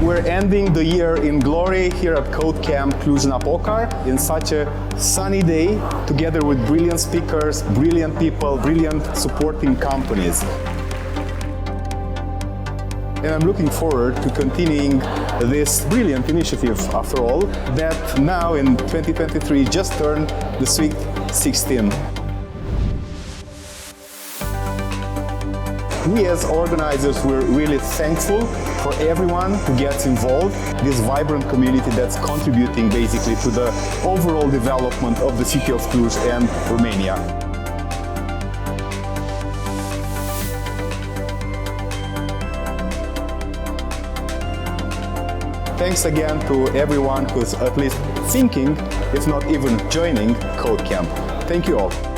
We're ending the year in glory here at CodeCamp Cluj-Napoca in such a sunny day, together with brilliant speakers, brilliant people, brilliant supporting companies. And I'm looking forward to continuing this brilliant initiative, after all, that now in 2023 just turned the sweet 16. We as organizers were really thankful for everyone who gets involved, this vibrant community that's contributing basically to the overall development of the city of Cluj and Romania. Thanks again to everyone who's at least thinking, if not even joining CodeCamp. Thank you all.